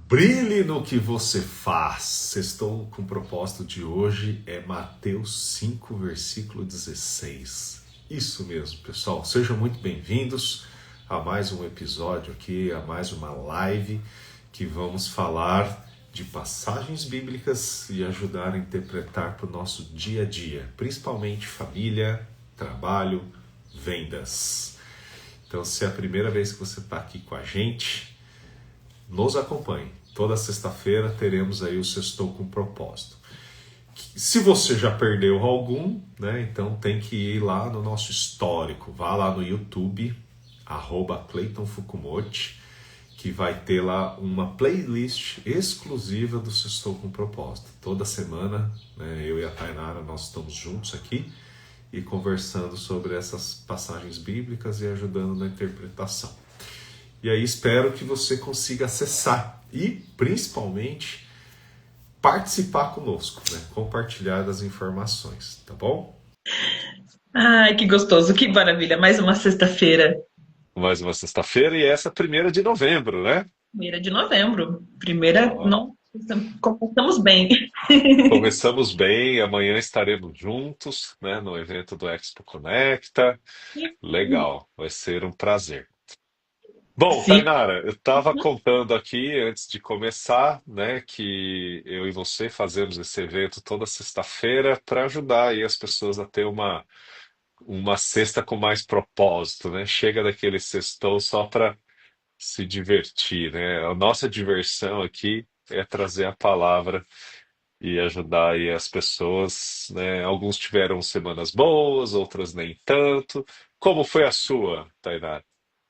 Brilhe no que você faz. Estou com o propósito de hoje, é Mateus 5, versículo 16. Isso mesmo, pessoal. Sejam muito bem-vindos a mais um episódio aqui, a mais uma live que vamos falar de passagens bíblicas e ajudar a interpretar para o nosso dia a dia, principalmente família, trabalho, vendas. Então, se é a primeira vez que você está aqui com a gente, nos acompanhe. Toda sexta-feira teremos aí o Sextou com Propósito. Se você já perdeu algum, né, então tem que ir lá no nosso histórico. Vá lá no YouTube, @ClaytonFukumoto, que vai ter lá uma playlist exclusiva do Sextou com Propósito. Toda semana, né, eu e a Tainara, nós estamos juntos aqui e conversando sobre essas passagens bíblicas e ajudando na interpretação. E aí espero que você consiga acessar e, principalmente, participar conosco, né? Compartilhar das informações, tá bom? Ai, que gostoso, que maravilha. Mais uma sexta-feira. Mais uma sexta-feira e essa é a 1ª de novembro, né? 1ª de novembro. Primeira, Ó, não, começamos bem. começamos bem, amanhã estaremos juntos, né, no evento do Expo Conecta. Legal, vai ser um prazer. Bom, Sim, Tainara, eu estava contando aqui antes de começar, né, que eu e você fazemos esse evento toda sexta-feira para ajudar aí as pessoas a ter uma sexta com mais propósito, né? Chega daquele sextou só para se divertir, né? A nossa diversão aqui é trazer a palavra e ajudar aí as pessoas, né? Alguns tiveram semanas boas, outras nem tanto. Como foi a sua, Tainara?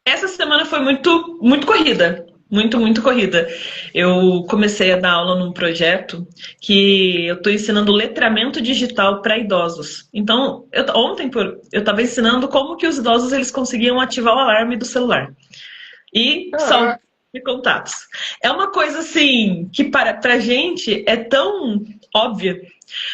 essa semana foi muito corrida. Muito corrida. Eu comecei a dar aula num projeto que eu estou ensinando letramento digital para idosos. Então, ontem eu estava ensinando como que os idosos eles conseguiam ativar o alarme do celular e salvar Caraca! de contatos. É uma coisa assim que para a gente é tão óbvia,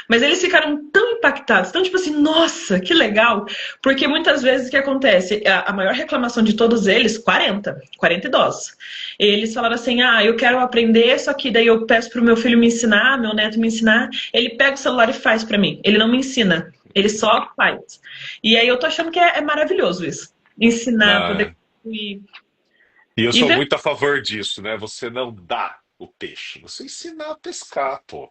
mas eles ficaram tão impactados, tão tipo assim, nossa, que legal, porque muitas vezes o que acontece, a maior reclamação de todos eles, 40 idosos, eles falaram assim, eu quero aprender, só que daí eu peço pro meu filho me ensinar, meu neto me ensinar, ele pega o celular e faz para mim, ele não me ensina, ele só faz. E aí eu tô achando que é maravilhoso isso, ensinar, poder Ah, construir. e eu E sou ver. muito a favor disso, né? Você não dá o peixe, você ensina a pescar, pô.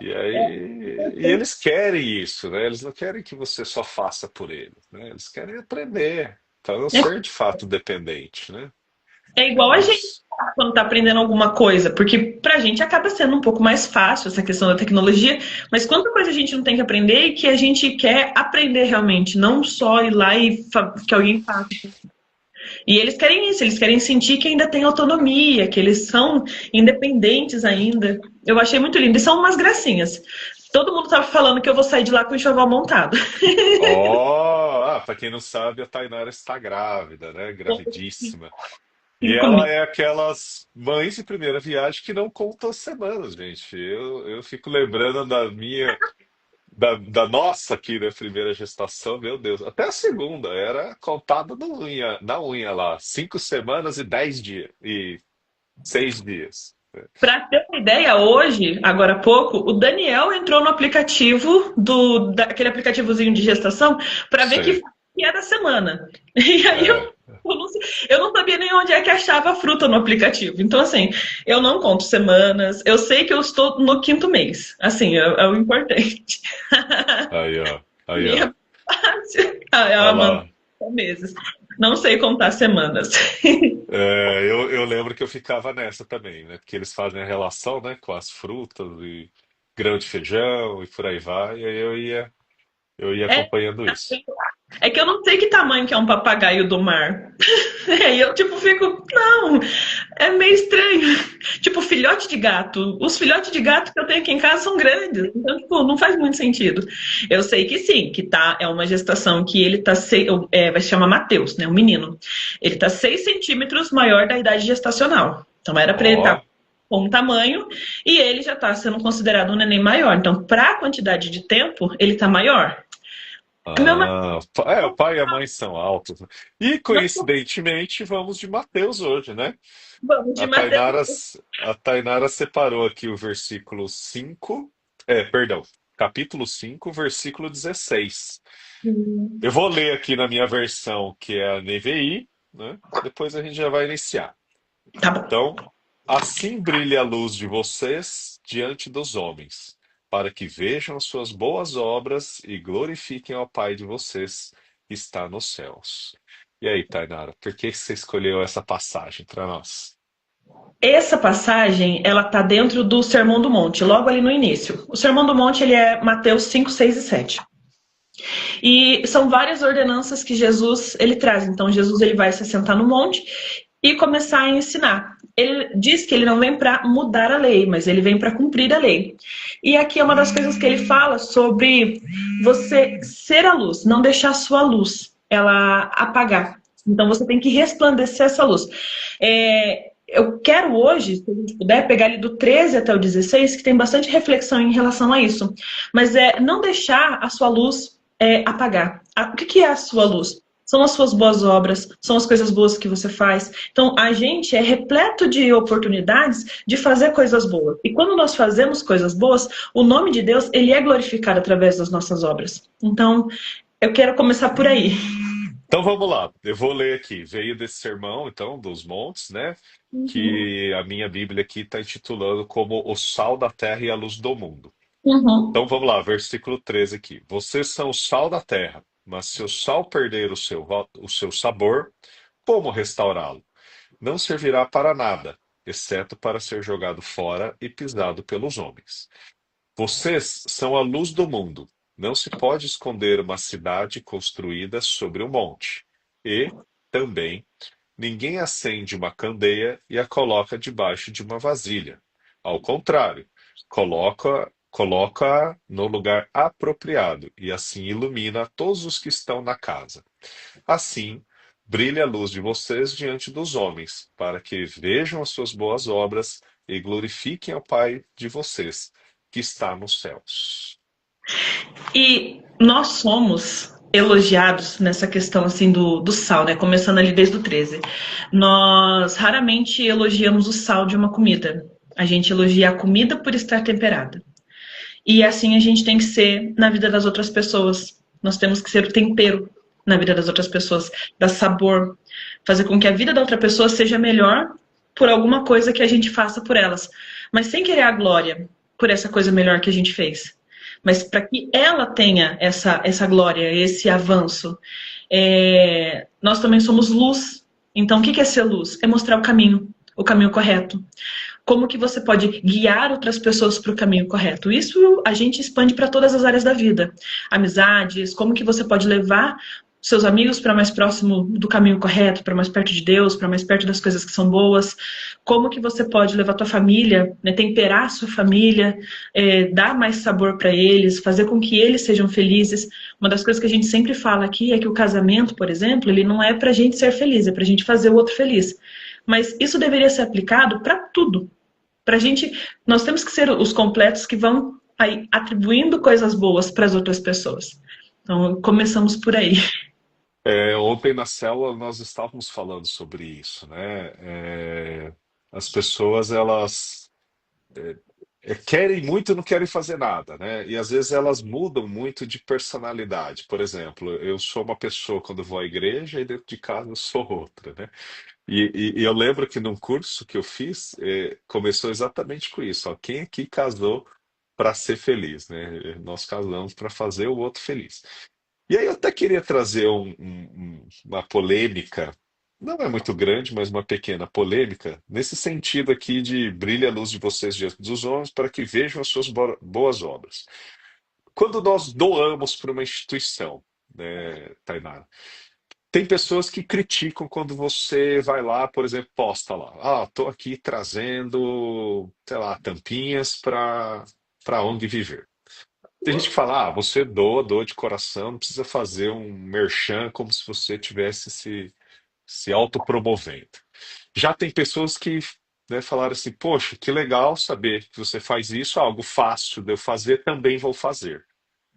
E aí, e eles querem isso, né? Eles não querem que você só faça por eles, né? Eles querem aprender, para não ser de fato dependente, né? É igual a gente Isso. quando tá aprendendo alguma coisa, porque pra gente acaba sendo um pouco mais fácil essa questão da tecnologia, mas quanta coisa a gente não tem que aprender e que a gente quer aprender realmente, não só ir lá e que alguém faça. E eles querem isso, eles querem sentir que ainda tem autonomia, que eles são independentes ainda. Eu achei muito lindo. E são umas gracinhas. Todo mundo tava falando que eu vou sair de lá com o enxoval montado. Ó, para quem não sabe, a Tainara está grávida, né? Gravidíssima. E Cinco ela mil. é aquelas mães de primeira viagem que não contam as semanas, gente. Eu fico lembrando da nossa aqui, né, primeira gestação, meu Deus. Até a segunda era contada na unha lá. 5 semanas e 10 dias. E 6 dias. Para ter uma ideia, hoje, agora há pouco, o Daniel entrou no aplicativo daquele aplicativozinho de gestação para ver Sei. que era a semana. E aí É. eu não sabia nem onde é que achava a fruta no aplicativo. Então, assim, eu não conto semanas, eu sei que eu estou no 5º mês. Assim, é o importante. Aí, ó. Aí, ó. Minha base, ela Olha manda lá. meses. Não sei contar semanas. É, eu lembro que eu ficava nessa também, né? Porque eles fazem a relação, né, com as frutas e grão de feijão e por aí vai. E aí eu ia É, acompanhando isso. é que eu não sei que tamanho que é um papagaio do mar. Aí eu, tipo, fico, não, é meio estranho. Tipo, filhote de gato. Os filhotes de gato que eu tenho aqui em casa são grandes. Então, tipo, não faz muito sentido. Eu sei que sim, que tá, é uma gestação que ele tá, vai se chamar Mateus, né, o menino. Ele tá 6 centímetros maior da idade gestacional. Então, era pra ele estar Ó, com um tamanho e ele já tá sendo considerado um neném maior. Então, pra quantidade de tempo, ele tá maior. Meu marido, O pai e a mãe são altos, né? E coincidentemente vamos de Mateus hoje, né? vamos de A Mateus. Tainara, a Tainara separou aqui o versículo 5, perdão, capítulo 5, versículo 16. Eu vou ler aqui na minha versão, que é a NVI, né? Depois a gente já vai iniciar. Tá bom. Então, assim brilhe a luz de vocês diante dos homens, para que vejam as suas boas obras e glorifiquem ao Pai de vocês que está nos céus. E aí, Tainara, por que você escolheu essa passagem para nós? Essa passagem, ela tá dentro do Sermão do Monte, logo ali no início. O Sermão do Monte, ele é Mateus 5, 6 e 7. E são várias ordenanças que Jesus, ele traz. Então, Jesus, ele vai se sentar no monte e começar a ensinar. Ele diz que ele não vem para mudar a lei, mas ele vem para cumprir a lei. E aqui é uma das coisas que ele fala sobre você ser a luz, não deixar a sua luz ela apagar. Então você tem que resplandecer essa luz. Eu quero hoje, se a gente puder, pegar ali do 13 até o 16, que tem bastante reflexão em relação a isso. Mas não deixar a sua luz apagar. O que é a sua luz? São as suas boas obras, são as coisas boas que você faz. Então, a gente é repleto de oportunidades de fazer coisas boas. E quando nós fazemos coisas boas, o nome de Deus, ele é glorificado através das nossas obras. Então, eu quero começar por aí. Então vamos lá, eu vou ler aqui. Veio desse sermão, então, dos montes, né? Uhum. Que a minha Bíblia aqui está intitulando como o sal da terra e a luz do mundo. Uhum. Então vamos lá, versículo 13 aqui. Vocês são o sal da terra, mas se o sal perder o seu sabor, como restaurá-lo? Não servirá para nada, exceto para ser jogado fora e pisado pelos homens. Vocês são a luz do mundo. Não se pode esconder uma cidade construída sobre um monte. E, também, ninguém acende uma candeia e a coloca debaixo de uma vasilha. Ao contrário, coloca no lugar apropriado e assim ilumina todos os que estão na casa. Assim, brilhe a luz de vocês diante dos homens, para que vejam as suas boas obras e glorifiquem ao Pai de vocês, que está nos céus. E nós somos elogiados nessa questão assim do sal, né? Começando ali desde o 13. Nós raramente elogiamos o sal de uma comida. A gente elogia a comida por estar temperada. E assim a gente tem que ser na vida das outras pessoas. Nós temos que ser o tempero na vida das outras pessoas, dar sabor, fazer com que a vida da outra pessoa seja melhor por alguma coisa que a gente faça por elas, mas sem querer a glória por essa coisa melhor que a gente fez. Mas para que ela tenha essa glória, esse avanço, nós também somos luz. Então, o que é ser luz? É mostrar o caminho correto. Como que você pode guiar outras pessoas para o caminho correto? Isso a gente expande para todas as áreas da vida. Amizades, como que você pode levar seus amigos para mais próximo do caminho correto, para mais perto de Deus, para mais perto das coisas que são boas. Como que você pode levar tua família, né, temperar a sua família, dar mais sabor para eles, fazer com que eles sejam felizes. Uma das coisas que a gente sempre fala aqui é que o casamento, por exemplo, ele não é para a gente ser feliz, é para a gente fazer o outro feliz. Mas isso deveria ser aplicado para tudo. Pra gente, nós temos que ser os completos que vão aí atribuindo coisas boas para as outras pessoas. Então, começamos por aí. Ontem na célula nós estávamos falando sobre isso, né? As pessoas elas querem muito e não querem fazer nada, né? E às vezes elas mudam muito de personalidade. Por exemplo, eu sou uma pessoa quando vou à igreja e dentro de casa eu sou outra, né? E eu lembro que num curso que eu fiz, começou exatamente com isso. Ó, quem aqui casou para ser feliz, né? Nós casamos para fazer o outro feliz. E aí eu até queria trazer uma polêmica, não é muito grande, mas uma pequena polêmica, nesse sentido aqui de brilhe a luz de vocês diante dos homens para que vejam as suas boas obras. Quando nós doamos para uma instituição, né, Tainara, tem pessoas que criticam quando você vai lá, por exemplo, posta lá, estou aqui trazendo, sei lá, tampinhas para ONG Viver. Tem gente que fala, você doa de coração, não precisa fazer um merchan como se você tivesse se autopromovendo. Já tem pessoas que, né, falaram assim, poxa, que legal saber que você faz isso, algo fácil de eu fazer, também vou fazer.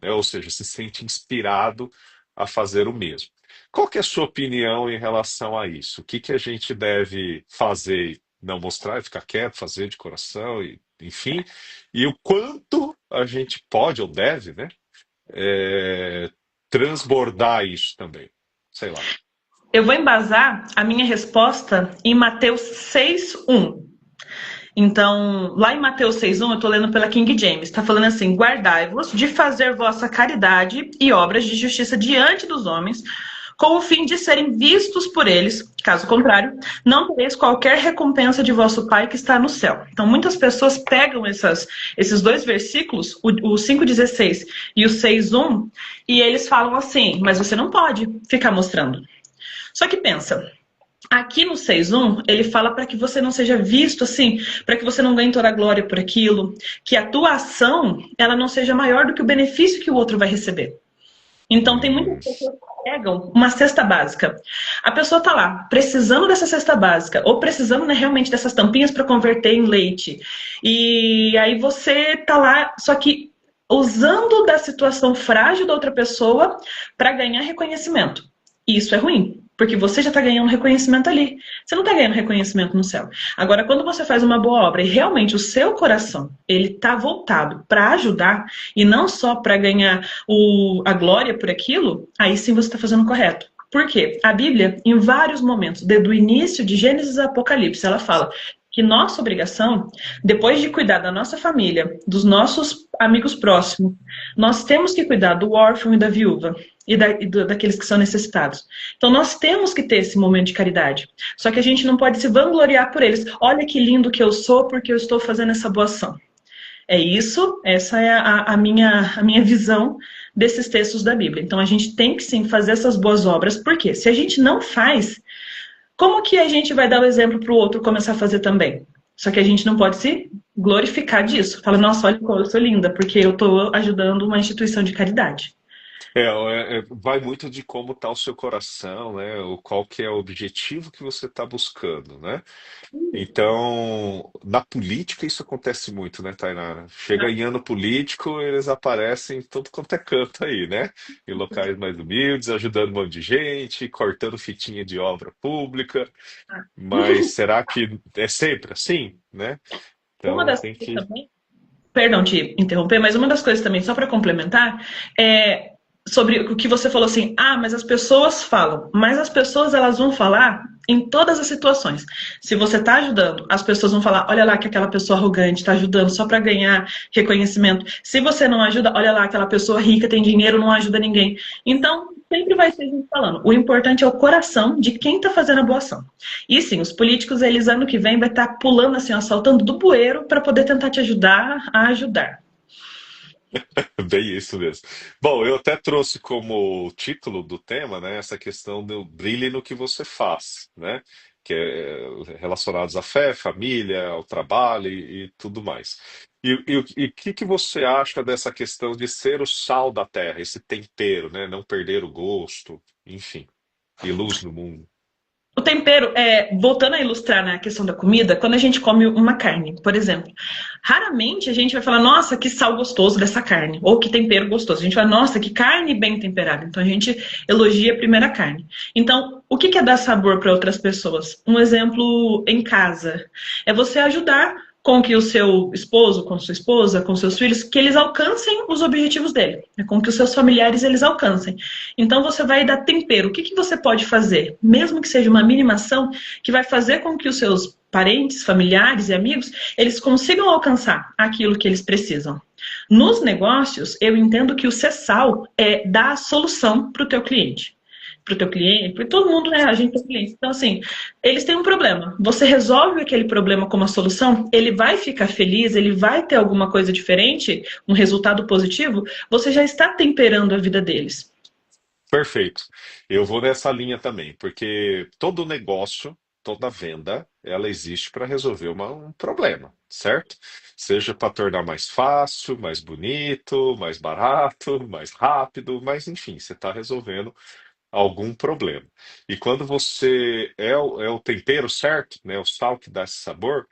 né? Ou seja, se sente inspirado a fazer o mesmo. Qual que é a sua opinião em relação a isso? O que que a gente deve fazer, e não mostrar e ficar quieto, fazer de coração, e, enfim, e o quanto a gente pode ou deve, né, é, transbordar isso também? Sei lá. Eu vou embasar a minha resposta em Mateus 6:1. Então, lá em Mateus 6:1, eu estou lendo pela King James, está falando assim: guardai-vos de fazer vossa caridade e obras de justiça diante dos homens, com o fim de serem vistos por eles. Caso contrário, não tereis qualquer recompensa de vosso Pai que está no céu. Então, muitas pessoas pegam esses dois versículos, o 5:16 e o 6:1, e eles falam assim: mas você não pode ficar mostrando. Só que pensa, aqui no 6:1, ele fala para que você não seja visto assim, para que você não ganhe toda a glória por aquilo, que a tua ação, ela não seja maior do que o benefício que o outro vai receber. Então, tem muitas Hum, pessoas que pegam uma cesta básica. A pessoa tá lá, precisando dessa cesta básica, ou precisando, né, realmente dessas tampinhas para converter em leite. E aí você tá lá, só que usando da situação frágil da outra pessoa para ganhar reconhecimento. E isso é ruim, porque você já está ganhando reconhecimento ali. Você não está ganhando reconhecimento no céu. Agora, quando você faz uma boa obra e realmente o seu coração ele está voltado para ajudar e não só para ganhar a glória por aquilo, aí sim você está fazendo correto. Por quê? A Bíblia, em vários momentos, desde o início de Gênesis a Apocalipse, ela fala que nossa obrigação, depois de cuidar da nossa família, dos nossos amigos próximos, nós temos que cuidar do órfão e da viúva daqueles que são necessitados. Então nós temos que ter esse momento de caridade. Só que a gente não pode se vangloriar por eles. Olha que lindo que eu sou porque eu estou fazendo essa boa ação. É isso, essa é a minha visão desses textos da Bíblia. Então a gente tem que sim fazer essas boas obras, porque se a gente não faz, como que a gente vai dar o exemplo para o outro começar a fazer também? Só que a gente não pode se glorificar disso. Fala, nossa, olha como eu sou linda, porque eu estou ajudando uma instituição de caridade. vai muito de como está o seu coração, né? O qual que é o objetivo que você está buscando, né? Então, na política isso acontece muito, né, Tainá? Chega em ano político, eles aparecem em todo quanto é canto aí, né? Em locais mais humildes, ajudando um monte de gente, cortando fitinha de obra pública. Mas será que é sempre assim, né? Uma Então das tem coisas que. também, perdão te interromper, mas uma das coisas também, só para complementar, é sobre o que você falou assim, mas as pessoas falam, mas as pessoas elas vão falar em todas as situações. Se você está ajudando, as pessoas vão falar, olha lá que aquela pessoa arrogante está ajudando só para ganhar reconhecimento. Se você não ajuda, olha lá aquela pessoa rica tem dinheiro, não ajuda ninguém. Então, sempre vai ser gente falando. O importante é o coração de quem está fazendo a boa ação. E sim, os políticos, eles ano que vem vai estar pulando assim, ó, saltando do bueiro para poder tentar te ajudar a ajudar. Bem isso mesmo. Bom, eu até trouxe como título do tema, né, essa questão do brilhe no que você faz, né? Que é relacionados à fé, família, ao trabalho e tudo mais. E o que que você acha dessa questão de ser o sal da terra, esse tempero, né? Não perder o gosto, enfim, e luz no mundo. O tempero, voltando a ilustrar na questão da comida, quando a gente come uma carne, por exemplo, raramente a gente vai falar, nossa, que sal gostoso dessa carne, ou que tempero gostoso. A gente fala, nossa, que carne bem temperada. Então a gente elogia a primeira carne. Então, o que é dar sabor para outras pessoas? Um exemplo em casa é você ajudar com que o seu esposo, com sua esposa, com seus filhos, que eles alcancem os objetivos dele, com que os seus familiares eles alcancem. Então você vai dar tempero. O que que você pode fazer, mesmo que seja uma mínima ação, que vai fazer com que os seus parentes, familiares e amigos, eles consigam alcançar aquilo que eles precisam. Nos negócios, eu entendo que o CESAL é dar a solução para o teu cliente. Para o teu cliente, porque todo mundo é agente do cliente. Então, assim, eles têm um problema. Você resolve aquele problema com uma solução, ele vai ficar feliz, ele vai ter alguma coisa diferente, um resultado positivo, você já está temperando a vida deles. Perfeito. Eu vou nessa linha também, porque todo negócio, toda venda, ela existe para resolver um problema, certo? Seja para tornar mais fácil, mais bonito, mais barato, mais rápido, mas enfim, você está resolvendo algum problema. E quando você é o tempero certo, né, o sal que dá esse sabor,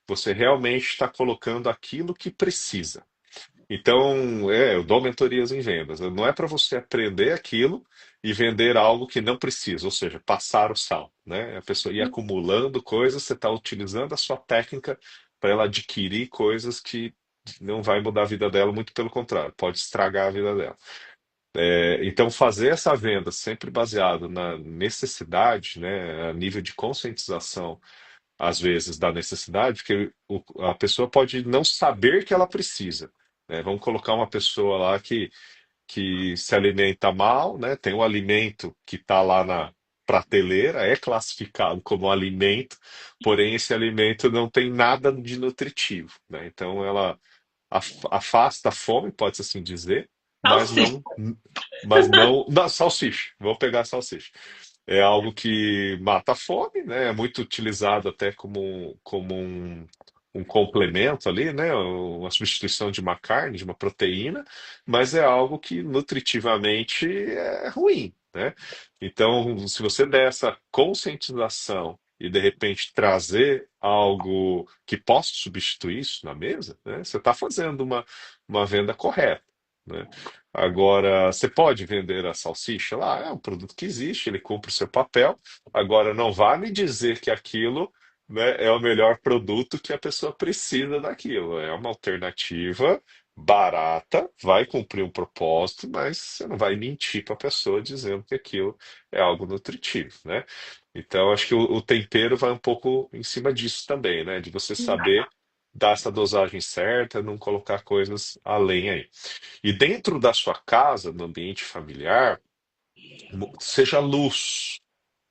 você realmente está colocando aquilo que precisa. Então, eu dou mentorias em vendas. Não é para você aprender aquilo e vender algo que não precisa, ou seja, passar o sal, né? A pessoa ir acumulando coisas, você está utilizando a sua técnica para ela adquirir coisas que não vai mudar a vida dela, muito pelo contrário, pode estragar a vida dela. Então, fazer essa venda sempre baseado na necessidade, né, a nível de conscientização, às vezes, da necessidade, porque a pessoa pode não saber que ela precisa. Né? Vamos colocar uma pessoa lá que se alimenta mal, né? Tem um alimento que está lá na prateleira, é classificado como alimento, porém esse alimento não tem nada de nutritivo, né? Então ela afasta a fome, pode-se assim dizer, mas Salsicha. não, não, salsicha. Vou pegar a salsicha. É algo que mata a fome, né? É muito utilizado até como um complemento ali, né? Uma substituição de uma carne, de uma proteína, mas é algo que nutritivamente é ruim, né? Então, se você der essa conscientização e de repente trazer algo que possa substituir isso na mesa, né? Você está fazendo uma venda correta, né? Agora, você pode vender a salsicha lá, é um produto que existe, ele cumpre o seu papel. Agora, não vá me dizer que aquilo, né, é o melhor produto que a pessoa precisa daquilo. É uma alternativa barata, vai cumprir um propósito, mas você não vai mentir para a pessoa dizendo que aquilo é algo nutritivo, né? Então, acho que o tempero vai um pouco em cima disso também, né? De você saber dar essa dosagem certa, não colocar coisas além aí. E dentro da sua casa, no ambiente familiar, seja luz.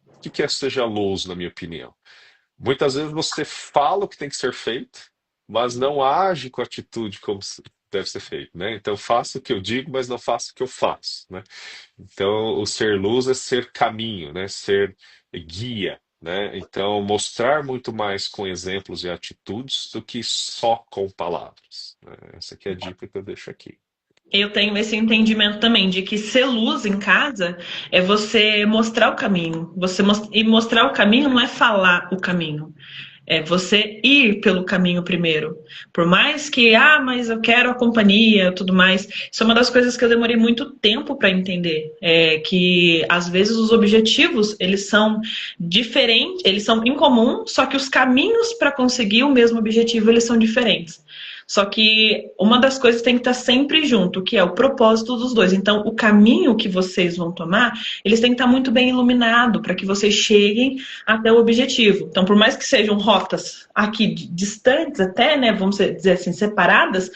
O que é seja luz, na minha opinião? Muitas vezes você fala o que tem que ser feito, mas não age com atitude como deve ser feito, né? Então, faço o que eu digo, mas não faço o que eu faço, né? Então, o ser luz é ser caminho, né? Ser guia, né? Então, mostrar muito mais com exemplos e atitudes do que só com palavras, né? Essa aqui é a dica que eu deixo aqui. Eu tenho esse entendimento também de que ser luz em casa é você mostrar o caminho. E mostrar o caminho não é falar o caminho. É você ir pelo caminho primeiro. Por mais que, mas eu quero a companhia e tudo mais. Isso é uma das coisas que eu demorei muito tempo para entender. É que, às vezes, os objetivos, eles são diferentes, eles são em comum, só que os caminhos para conseguir o mesmo objetivo, eles são diferentes. Só que uma das coisas tem que estar sempre junto, que é o propósito dos dois. Então, o caminho que vocês vão tomar, eles têm que estar muito bem iluminado para que vocês cheguem até o objetivo. Então, por mais que sejam rotas aqui distantes até, né, vamos dizer assim, separadas,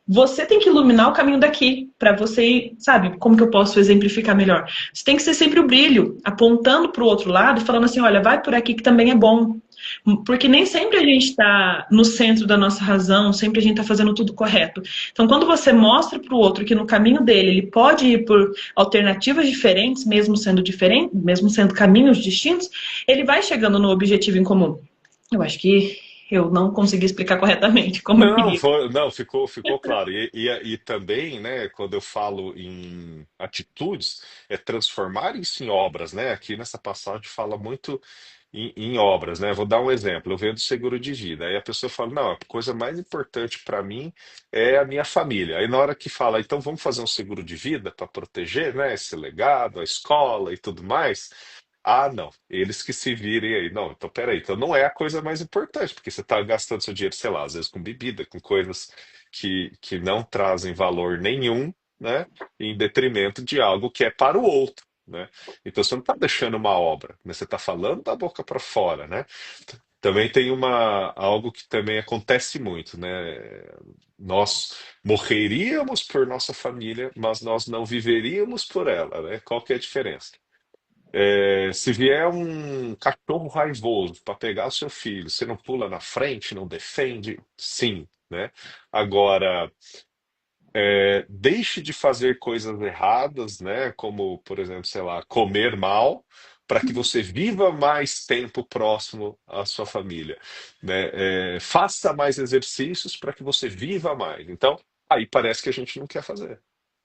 você tem que iluminar o caminho daqui para você ir, sabe, como que eu posso exemplificar melhor? Você tem que ser sempre o brilho, apontando para o outro lado e falando assim, olha, vai por aqui que também é bom. Porque nem sempre a gente está no centro da nossa razão, sempre a gente está fazendo tudo correto. Então, quando você mostra para o outro que no caminho dele ele pode ir por alternativas diferentes, mesmo sendo diferentes, mesmo sendo caminhos distintos, ele vai chegando no objetivo em comum. Eu acho que eu não consegui explicar corretamente como eu Não, queria. não, ficou claro. E também, né, quando eu falo em atitudes, é transformar isso em obras, né? Aqui nessa passagem fala muito em obras, né? Vou dar um exemplo. Eu vendo seguro de vida. Aí a pessoa fala, não, a coisa mais importante para mim é a minha família. Aí na hora que fala, então vamos fazer um seguro de vida para proteger, né, esse legado, a escola e tudo mais. Ah, não. Eles que se virem aí. Não, então peraí. Então não é a coisa mais importante, porque você está gastando seu dinheiro, sei lá, às vezes com bebida, com coisas que não trazem valor nenhum, né? Em detrimento de algo que é para o outro, né? Então você não está deixando uma obra, né? Você está falando da boca para fora, né? Também tem algo que também acontece muito, né? Nós morreríamos por nossa família, mas nós não viveríamos por ela, né? Qual que é a diferença? Se vier um cachorro raivoso para pegar o seu filho, você não pula na frente, não defende? Sim, né? Agora, deixe de fazer coisas erradas, né? Como, por exemplo, sei lá, comer mal, para que você viva mais tempo próximo à sua família, né? Faça mais exercícios para que você viva mais. Então, aí parece que a gente não quer fazer.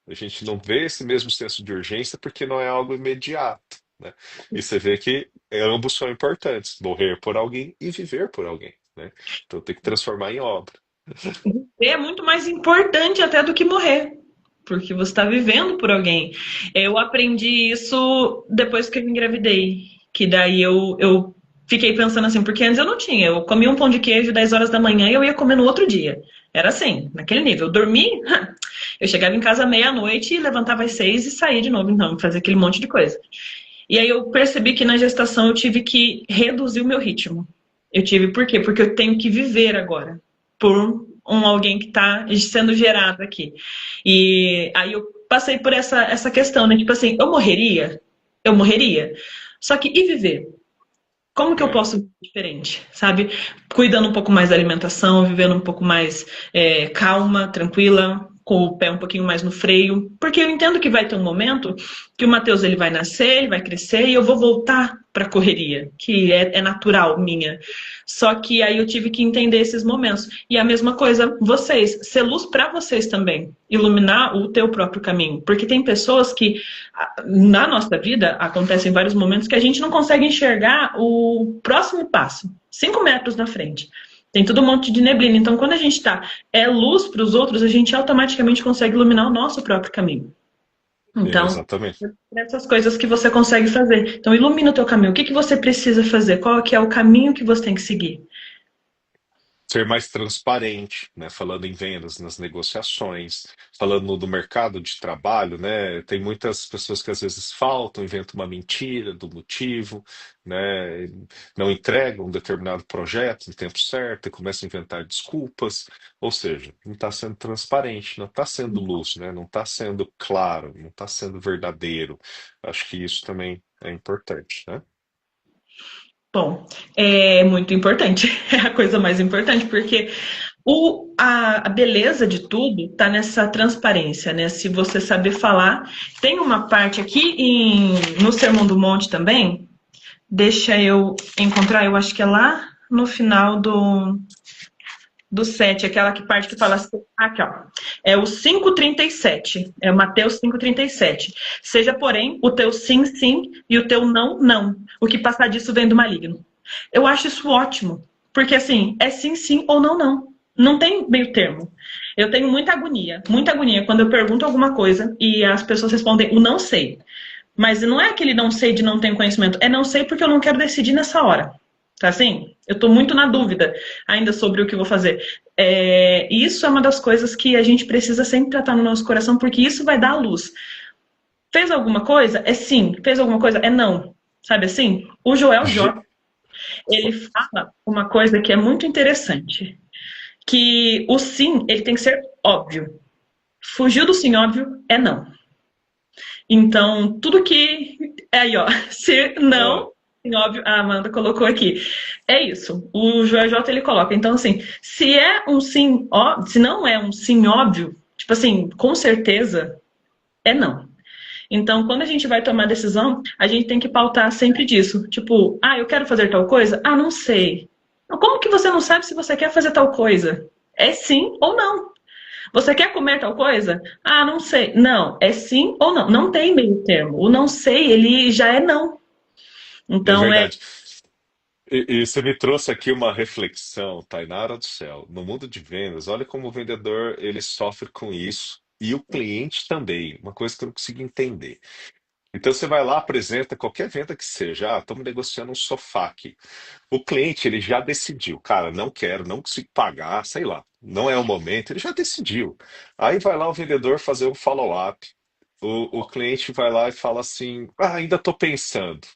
A gente não vê esse mesmo senso de urgência porque não é algo imediato, né? E você vê que ambos são importantes, morrer por alguém e viver por alguém, né? Então tem que transformar em obra. É muito mais importante até do que morrer, porque você está vivendo por alguém. Eu aprendi isso depois que eu engravidei, que daí eu fiquei pensando assim, porque antes eu não tinha. Eu comia um pão de queijo 10 horas da manhã e eu ia comer no outro dia. Era assim, naquele nível. Eu dormi, eu chegava em casa meia-noite, levantava às 6 e saía de novo, então, fazer aquele monte de coisa. E aí eu percebi que na gestação eu tive que reduzir o meu ritmo. Eu tive, por quê? Porque eu tenho que viver agora por alguém que está sendo gerado aqui. E aí eu passei por essa questão, né? Tipo assim, eu morreria? Eu morreria. Só que e viver? Como que eu É, posso viver diferente, sabe? Cuidando um pouco mais da alimentação, vivendo um pouco mais calma, tranquila, com o pé um pouquinho mais no freio, porque eu entendo que vai ter um momento que o Matheus ele vai nascer, ele vai crescer e eu vou voltar para a correria, que é natural minha. Só que aí eu tive que entender esses momentos. E a mesma coisa, vocês, ser luz para vocês também, iluminar o teu próprio caminho, porque tem pessoas que na nossa vida acontecem vários momentos que a gente não consegue enxergar o próximo passo, 5 metros na frente. Tem todo um monte de neblina. Então, quando a gente está luz para os outros, a gente automaticamente consegue iluminar o nosso próprio caminho. Então, exatamente. essas coisas que você consegue fazer. Então, ilumina o teu caminho. O que que você precisa fazer? Qual que é o caminho que você tem que seguir? Ser mais transparente, né? Falando em vendas, nas negociações, falando do mercado de trabalho, né? Tem muitas pessoas que às vezes faltam, inventam uma mentira do motivo, né? Não entregam um determinado projeto no tempo certo e começam a inventar desculpas. Ou seja, não está sendo transparente, não está sendo luz, né? Não está sendo claro, não está sendo verdadeiro. Acho que isso também é importante, né? Bom, é muito importante. É a coisa mais importante, porque a beleza de tudo está nessa transparência, né? Se você saber falar. Tem uma parte aqui no Sermão do Monte também, deixa eu encontrar, eu acho que é lá no final do 7, aquela parte que fala assim, aqui, ó. É o 5:37, é Mateus 5:37. Seja, porém, o teu sim, sim, e o teu não, não. O que passar disso vem do maligno. Eu acho isso ótimo, porque assim, é sim, sim ou não, não. Não tem meio termo. Eu tenho muita agonia quando eu pergunto alguma coisa e as pessoas respondem o não sei. Mas não é aquele não sei de não ter conhecimento, é não sei porque eu não quero decidir nessa hora. Tá assim? Eu estou muito na dúvida ainda sobre o que vou fazer. Isso é uma das coisas que a gente precisa sempre tratar no nosso coração, porque isso vai dar a luz. Fez alguma coisa? É sim. Fez alguma coisa? É não. Sabe assim? O Joel J, Ge- ele fala uma coisa que é muito interessante, que o sim, ele tem que ser óbvio. Fugiu do sim óbvio é não. Então, tudo que. É aí, ó. Se ah, não, sim, óbvio, a Amanda colocou aqui. É isso. O Joel J ele coloca. Então, assim, se é um sim, ó, se não é um sim óbvio, tipo assim, com certeza, é não. Então, quando a gente vai tomar decisão, a gente tem que pautar sempre disso. Tipo, eu quero fazer tal coisa? Ah, não sei. Como que você não sabe se você quer fazer tal coisa? É sim ou não. Você quer comer tal coisa? Ah, não sei. Não, é sim ou não. Não tem meio termo. O não sei, ele já é não. é Então é. verdade. E você me trouxe aqui uma reflexão, Tainara do céu. No mundo de vendas, olha como o vendedor ele sofre com isso e o cliente também. Uma coisa que eu não consigo entender. Então você vai lá, apresenta qualquer venda que seja. Ah, estamos negociando um sofá aqui. O cliente ele já decidiu, cara, não quero, não consigo pagar, sei lá, não é o momento. Ele já decidiu. Aí vai lá o vendedor fazer um follow-up. O cliente vai lá e fala assim: ah, ainda estou pensando.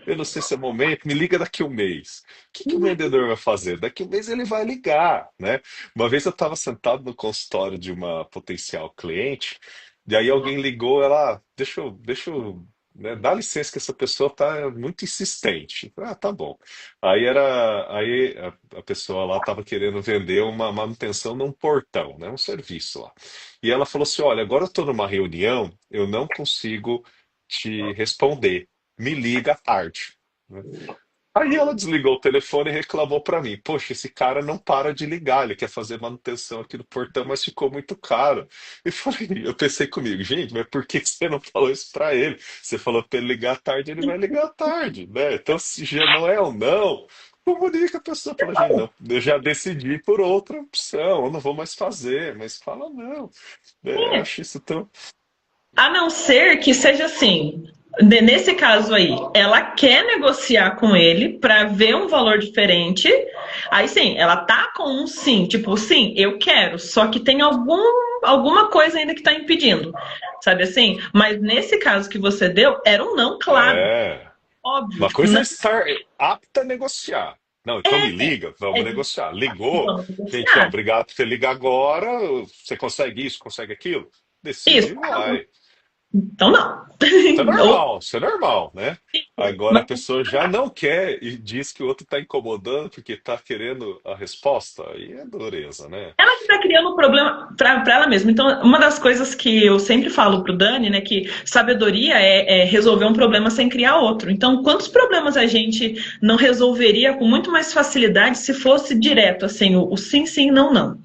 Eu não sei se é momento, me liga daqui um mês. O que que o vendedor vai fazer? Daqui um mês ele vai ligar, né? Uma vez eu estava sentado no consultório de uma potencial cliente, e aí alguém ligou, ela, deixa eu, né, dá licença que essa pessoa tá muito insistente. Ah, tá bom. Aí a pessoa lá estava querendo vender uma manutenção num portão, né? Um serviço lá. E ela falou assim: olha, agora eu estou numa reunião, eu não consigo te responder, me liga à tarde, né? Aí ela desligou o telefone e reclamou para mim: poxa, esse cara não para de ligar, ele quer fazer manutenção aqui no portão, mas ficou muito caro. Eu pensei comigo: gente, mas por que você não falou isso para ele? Você falou para ele ligar à tarde, ele vai ligar à tarde, né? Então, se já não é um não. comunica a pessoa, fala, gente, não, eu já decidi por outra opção, eu não vou mais fazer, mas fala não. Eu acho isso tão. A não ser que seja assim, nesse caso aí, ela quer negociar com ele para ver um valor diferente. Aí sim, ela tá com um sim, tipo, sim, eu quero, só que tem alguma coisa ainda que tá impedindo, sabe assim? Mas nesse caso que você deu, era um não claro, É. óbvio, Uma tipo, coisa é não estar apta a negociar. Não, então me liga, é vamos isso, negociar. Ligou? vamos Gente, ó, negociar. obrigado por você ligar agora. Você consegue isso, consegue aquilo? Isso, Decide e vai. então não. Ou, Isso é normal, né? Agora a pessoa já não quer e diz que o outro está incomodando porque está querendo a resposta. Aí é dureza, né? ela que está criando um problema para ela mesma. Então, uma das coisas que eu sempre falo pro Dani, né, que sabedoria é resolver um problema sem criar outro. Então, quantos problemas a gente não resolveria com muito mais facilidade se fosse direto, assim, o sim, sim, não, não.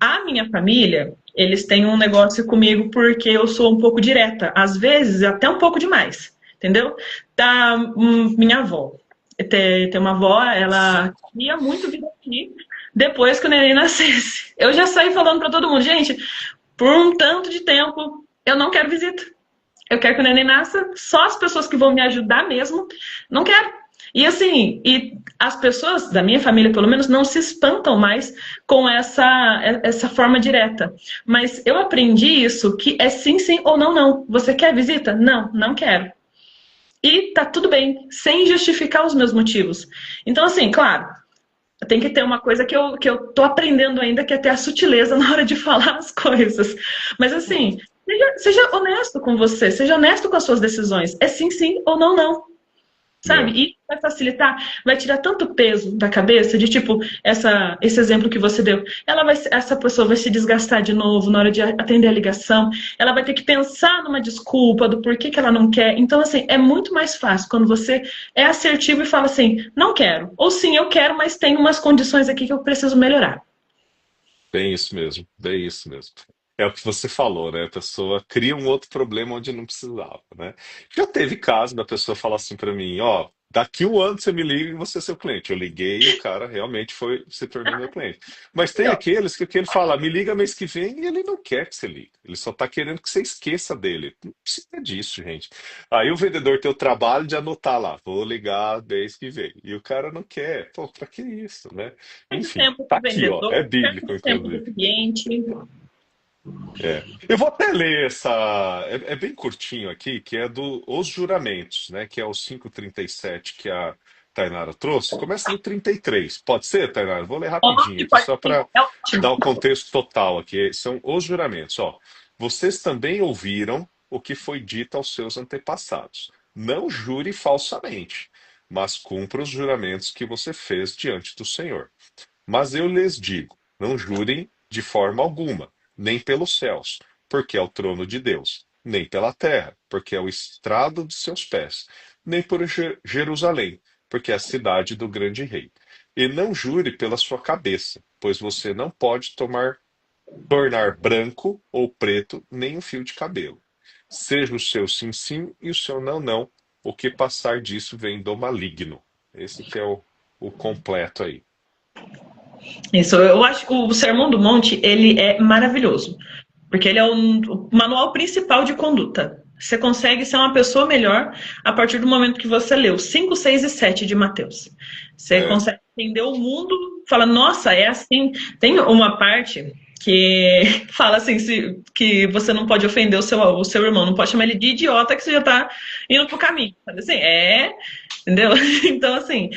A minha família, eles têm um negócio comigo porque eu sou um pouco direta, às vezes até um pouco demais, entendeu? Da minha avó. Tem uma avó, ela queria muito vir aqui depois que o neném nascesse. Eu já saí falando para todo mundo, gente, por um tanto de tempo, eu não quero visita. Eu quero que o neném nasça, só as pessoas que vão me ajudar mesmo, não quero. E assim, e as pessoas da minha família, pelo menos, não se espantam mais com essa forma direta. Mas eu aprendi isso, que é sim, sim ou não, não. Você quer visita? Não, não quero. E tá tudo bem, sem justificar os meus motivos. Então, assim, claro, tem que ter uma coisa que eu tô aprendendo ainda, que é ter a sutileza na hora de falar as coisas. Mas assim, seja honesto com você, seja honesto com as suas decisões. É sim, sim ou não, não. Sabe? É. E vai facilitar, vai tirar tanto peso da cabeça de tipo, esse exemplo que você deu. Essa pessoa vai se desgastar de novo na hora de atender a ligação. Ela vai ter que pensar numa desculpa do porquê que ela não quer. Então, assim, é muito mais fácil quando você é assertivo e fala assim, não quero. Ou sim, eu quero, mas tem umas condições aqui que eu preciso melhorar. Bem isso mesmo, bem isso mesmo. É o que você falou, né? A pessoa cria um outro problema onde não precisava, né? Já teve caso da pessoa falar assim pra mim, ó, daqui um ano você me liga e você é seu cliente. Eu liguei e o cara realmente foi, se tornou meu cliente. Mas tem aqueles que ele fala, me liga mês que vem e ele não quer que você ligue. Ele só tá querendo que você esqueça dele. Não precisa disso, gente. Aí o vendedor tem o trabalho de anotar lá, vou ligar mês que vem. E o cara não quer. Pô, pra que isso, né? Perde Enfim, tempo tá do aqui, ó. É vendedor, bíblico, perde tempo do inclusive. cliente. É. Eu vou até ler essa. É bem curtinho aqui, que é do Os Juramentos, né? Que é o 5:37 que a Tainara trouxe. Começa no 33. Pode ser, Tainara? Vou ler rapidinho Pode, aqui, pode só sim, para é ótimo. dar o contexto total aqui. São os juramentos. Ó. Vocês também ouviram o que foi dito aos seus antepassados. Não jure falsamente, mas cumpra os juramentos que você fez diante do Senhor. Mas eu lhes digo: não jurem de forma alguma, nem pelos céus, porque é o trono de Deus, nem pela terra, porque é o estrado de seus pés, nem por Jerusalém, porque é a cidade do grande rei. E não jure pela sua cabeça, pois você não pode tornar branco ou preto nem um fio de cabelo. Seja o seu sim sim e o seu não não, o que passar disso vem do maligno. Esse que é o completo aí. Isso, eu acho que o Sermão do Monte, ele é maravilhoso, porque ele é o manual principal de conduta. Você consegue ser uma pessoa melhor a partir do momento que você leu 5, 6 e 7 de Mateus. Você É, consegue entender o mundo, fala, nossa, é assim. Tem uma parte que fala assim, que você não pode ofender o seu irmão, não pode chamar ele de idiota que você já está indo pro caminho. Sabe assim, entendeu? Então, assim,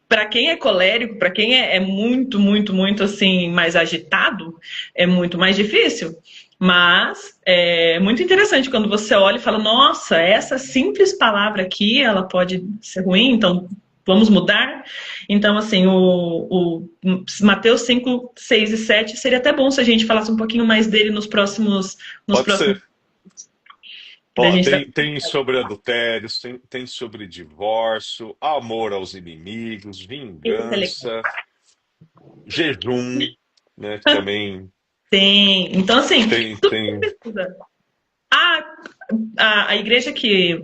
para quem é colérico, para quem é muito, muito, muito assim, mais agitado, é muito mais difícil. Mas é muito interessante quando você olha e fala, nossa, essa simples palavra aqui, ela pode ser ruim, então vamos mudar. Então, assim, o Mateus 5, 6 e 7 seria até bom se a gente falasse um pouquinho mais dele nos pode próximos. ser. Da Ó, gente tem sobre adultérios, tem sobre divórcio, amor aos inimigos, vingança, jejum, né? Que também tem. Então, assim, tudo que tem. precisa. A, a igreja que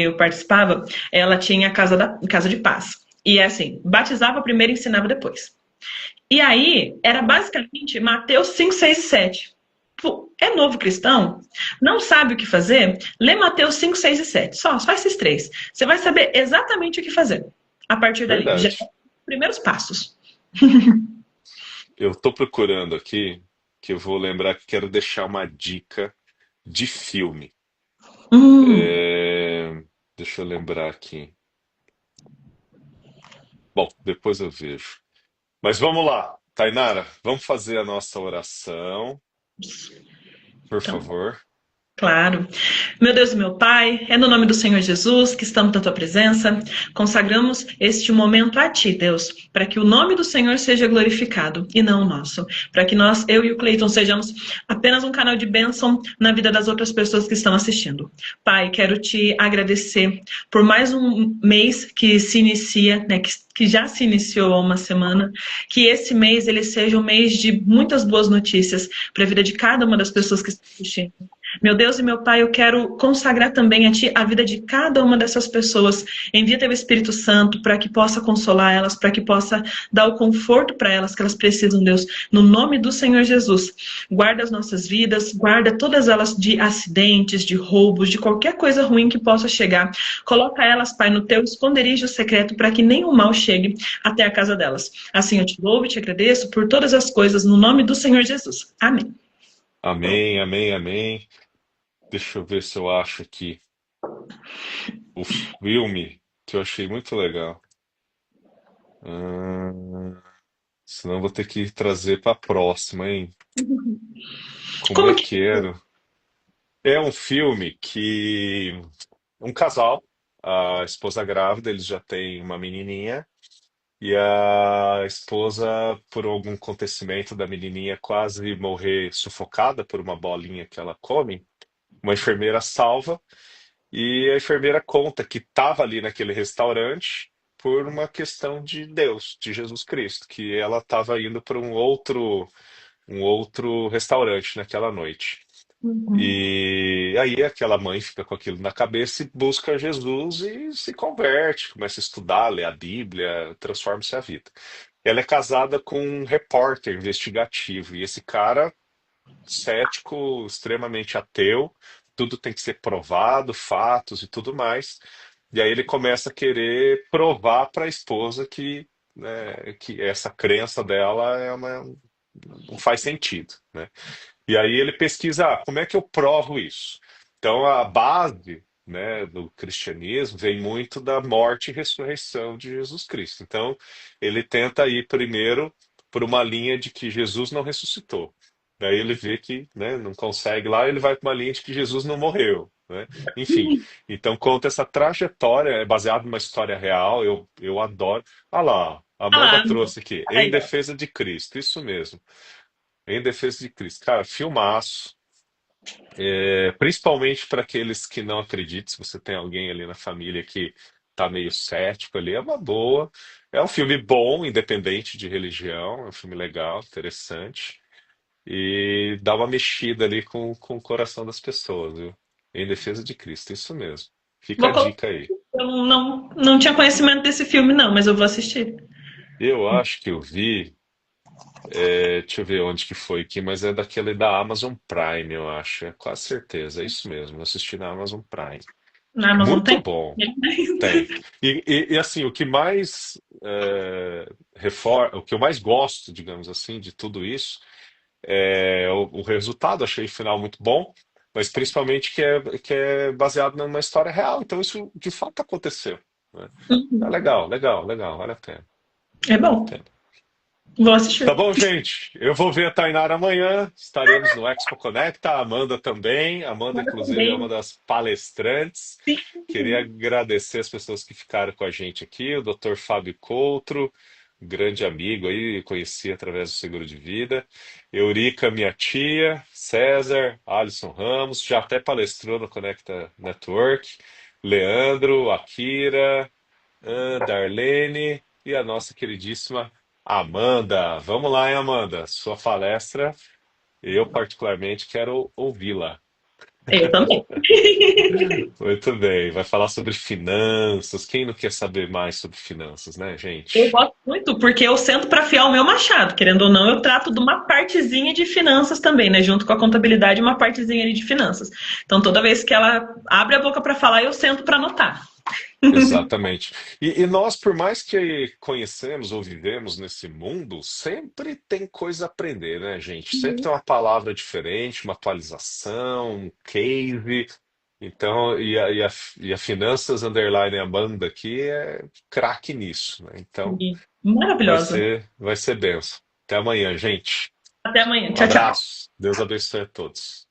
eu participava, ela tinha casa de paz. E é assim, batizava primeiro e ensinava depois. E aí, era basicamente Mateus 5, 6 e 7. Pô, é novo cristão? Não sabe o que fazer? Lê Mateus 5, 6 e 7. Só esses três. Você vai saber exatamente o que fazer a partir dali. Já Verdade. primeiros passos. Eu tô procurando aqui, que eu vou lembrar que quero deixar uma dica de filme. Hum, É, Deixa eu lembrar aqui. Bom, depois eu vejo. Mas vamos lá, Tainara, vamos fazer a nossa oração, por então, favor. claro. Meu Deus e meu Pai, é no nome do Senhor Jesus que estamos na tua presença. Consagramos este momento a ti, Deus, para que o nome do Senhor seja glorificado e não o nosso. Para que nós, eu e o Cleiton, sejamos apenas um canal de bênção na vida das outras pessoas que estão assistindo. Pai, quero te agradecer por mais um mês que se inicia, né, que já se iniciou há uma semana, que esse mês ele seja um mês de muitas boas notícias para a vida de cada uma das pessoas que estão assistindo. Meu Deus e meu Pai, eu quero consagrar também a Ti a vida de cada uma dessas pessoas. Envia Teu Espírito Santo para que possa consolar elas, para que possa dar o conforto para elas que elas precisam, Deus. No nome do Senhor Jesus, guarda as nossas vidas, guarda todas elas de acidentes, de roubos, de qualquer coisa ruim que possa chegar. Coloca elas, Pai, no Teu esconderijo secreto para que nenhum mal chegue até a casa delas. Assim eu te louvo e te agradeço por todas as coisas, no nome do Senhor Jesus. Amém. Amém, amém, amém. Deixa eu ver se eu acho aqui o filme que eu achei muito legal. Hum, Senão eu vou ter que trazer para a próxima, hein? Como Como é que. que era? É um filme que um casal, a esposa grávida, eles já têm uma menininha, e a esposa, por algum acontecimento da menininha quase morrer sufocada por uma bolinha que ela come, uma enfermeira salva, e a enfermeira conta que estava ali naquele restaurante por uma questão de Deus, de Jesus Cristo, que ela estava indo para um outro restaurante naquela noite. Uhum. E aí aquela mãe fica com aquilo na cabeça e busca Jesus e se converte, começa a estudar, lê a Bíblia, transforma-se a vida. Ela é casada com um repórter investigativo e esse cara, cético, extremamente ateu, tudo tem que ser provado, fatos e tudo mais. E aí ele começa a querer provar para a esposa que essa crença dela não faz sentido, né? E aí ele pesquisa, como é que eu provo isso? Então a base, né, do cristianismo vem muito da morte e ressurreição de Jesus Cristo. Então ele tenta ir primeiro por uma linha de que Jesus não ressuscitou. Daí ele vê que, né, não consegue lá, ele vai para uma linha de que Jesus não morreu, né? Enfim, então conta essa trajetória, é baseado numa história real, eu adoro. Ah lá, a Ah Amanda lá, trouxe aqui, Em aí, ó. Defesa de Cristo, isso mesmo. Em Defesa de Cristo. Cara, filmaço. Principalmente para aqueles que não acreditam, se você tem alguém ali na família que tá meio cético ali, é uma boa. É um filme bom, independente de religião, é um filme legal, interessante. E dá uma mexida ali com o coração das pessoas, viu? Em Defesa de Cristo, isso mesmo. Fica Vou a colocar. dica aí. Eu não tinha conhecimento desse filme, não, mas eu vou assistir. Eu acho que eu vi, deixa eu ver onde que foi aqui, mas é daquele da Amazon Prime, eu acho. É quase certeza, é isso mesmo. Eu assisti na Amazon Prime. Na Amazon Muito tem? bom, tem. E, assim, o que mais o que eu mais gosto, digamos assim, de tudo isso é o resultado. Achei o final muito bom, mas principalmente que é baseado numa história real. Então isso de fato aconteceu, né? É Uhum. legal, legal, legal, vale a pena, É vale a bom. pena. Vou Tá assistir. bom, gente? Eu vou ver a Tainara amanhã. Estaremos no Expo Conecta. A Amanda também. A Amanda, Manda inclusive, é uma também. das palestrantes. Queria Sim. agradecer as pessoas que ficaram com a gente aqui. O Dr. Fábio Coutro, um grande amigo aí, conheci através do seguro de vida. Eurica, minha tia. César, Alisson Ramos, já até palestrou no Conecta Network. Leandro, Akira. Darlene e a nossa queridíssima Amanda. Vamos lá, hein, Amanda? Sua palestra, eu particularmente quero ouvi-la. Eu também. Muito bem. Vai falar sobre finanças. Quem não quer saber mais sobre finanças, né, Eu gente? gosto muito, porque eu sento para afiar o meu machado. Querendo ou não, eu trato de uma partezinha de finanças também, né? Junto com a contabilidade, uma partezinha ali de finanças. Então, toda vez que ela abre a boca para falar, eu sento para anotar. Exatamente. E nós, por mais que conhecemos ou vivemos nesse mundo, sempre tem coisa a aprender, né, gente? Sempre tem uma palavra diferente, uma atualização, um case. Então, e a Finanças Underline Amanda aqui é craque nisso, né? Então, Maravilhosa. vai ser benção. Até amanhã, gente. Até amanhã. Um Tchau, tchau. abraço. Deus abençoe a todos.